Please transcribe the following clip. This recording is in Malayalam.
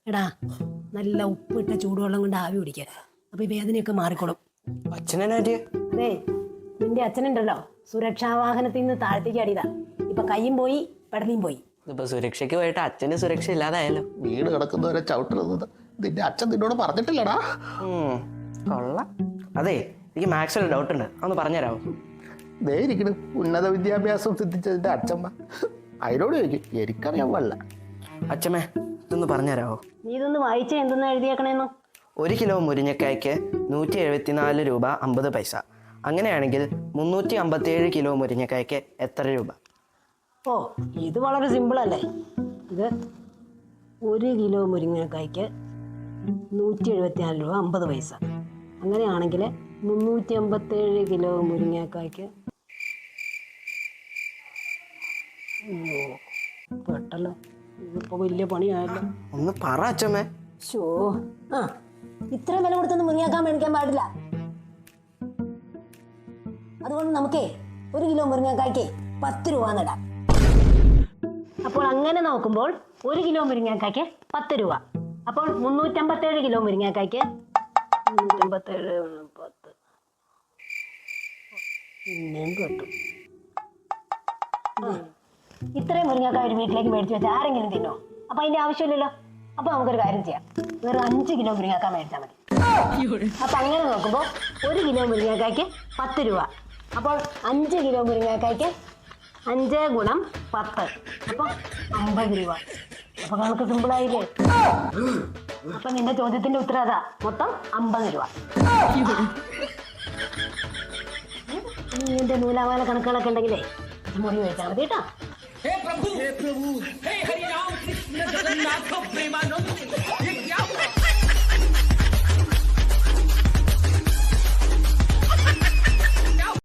എടാ നല്ല ഉപ്പിട്ട ചൂടുവെള്ളം കൊണ്ട് ആവി പിടിക്കുക. അപ്പൊ ഈ വേദനയൊക്കെ മാറിക്കോളും. അച്ഛനായിട്ട് അതെ, നിന്റെ അച്ഛനുണ്ടല്ലോ സുരക്ഷാ വാഹനത്തിൽ നിന്ന് താഴത്തേക്ക് അടിയതാ. ഇപ്പൊ കയ്യും പോയി പെടലിയും പോയി. ഇപ്പൊ സുരക്ഷയ്ക്ക് പോയിട്ട് അച്ഛന് സുരക്ഷ ഇല്ലാതായാലോ. വീട് കിടക്കുന്നവരെ ചവിട്ടുന്നത് നിന്റെ അച്ഛൻ നിന്നോട് പറഞ്ഞിട്ടില്ലടാ. കൊള്ളാം. അതെ, എനിക്ക് മാത്സിൽ ഒരു ഡൗട്ട് ഉണ്ട്, അതൊന്ന് പറഞ്ഞുതരാമോ? ദേ ഇരിക്കണ് ഉന്നത വിദ്യാഭ്യാസം സിദ്ധിച്ചതിന്റെ അച്ഛമ്മ. അതിനോട് ചോദിക്കും, എനിക്കറിയാൻ പാടില്ല. അച്ഛമ്മേ, ഇതൊന്ന് പറഞ്ഞുതരാമോ? നീ ഇതൊന്ന് വായിച്ച എന്തെന്നാ എഴുതിയേക്കണേന്നോ? 1 കിലോ മുരിങ്ങക്കായ്ക്ക് 174 രൂപ 50 പൈസ. അങ്ങനെയാണെങ്കിൽ 357 കിലോ മുരിങ്ങക്കായ്ക്ക് എത്ര രൂപ? ഓ, ഇത് വളരെ സിമ്പിൾ അല്ലേ. ഇത് 1 കിലോ മുരിങ്ങക്കായ്ക്ക് 174 രൂപ 50 പൈസ. അങ്ങനെയാണെങ്കിൽ 357 കിലോ മുരിങ്ങക്കായ്ക്ക് പെട്ടല്ലോ. ഇതിപ്പോ വലിയ പണിയായല്ലോ. ഒന്ന് പറ അച്ഛമ്മേ. ഷോ, ആ ഇത്രയും വില കൊടുത്തൊന്നും മുരിങ്ങാക്കാൻ മേടിക്കാൻ പാടില്ല. അതുകൊണ്ട് നമുക്കേ 1 കിലോ മുരിങ്ങക്കായ്ക്ക് 10 രൂപ നടാം. അപ്പോൾ അങ്ങനെ നോക്കുമ്പോൾ 1 കിലോ മുരിങ്ങക്കായ്ക്ക് 10 രൂപ. അപ്പോൾ 357 കിലോ മുരിങ്ങക്കായ്ക്ക് 357 10 പിന്നെയും കിട്ടും. ഇത്രയും മുരിങ്ങക്കായ ഒരു വീട്ടിലേക്ക് മേടിച്ചു വെച്ചാൽ ആരെങ്കിലും തിന്നോ? അപ്പൊ അതിന്റെ ആവശ്യമില്ലല്ലോ. അപ്പൊ നമുക്കൊരു കാര്യം ചെയ്യാം, വേറെ 5 കിലോ മുരിങ്ങക്കായ മേടിച്ചാൽ മതി. അപ്പൊ അങ്ങനെ നോക്കുമ്പോൾ 1 കിലോ മുരിങ്ങക്കായ്ക്ക് 10 രൂപ. അപ്പോൾ 5 കിലോ മുരിങ്ങക്കായ്ക്ക് 5 ഗുണം 10 അപ്പൊ 50 രൂപ. അപ്പൊ കണക്ക് സിമ്പിളായില്ലേ? അപ്പൊ നിന്റെ ചോദ്യത്തിന്റെ ഉത്തരം അതാ, മൊത്തം 50 രൂപ. നിന്റെ നൂലാമാല കണക്കുകളൊക്കെ ഉണ്ടെങ്കിലേ മുറി വെച്ചാൽ മതി കേട്ടോ. हे प्रभु हे हरि राम कृष्ण जगन्नाथ प्रेमानंद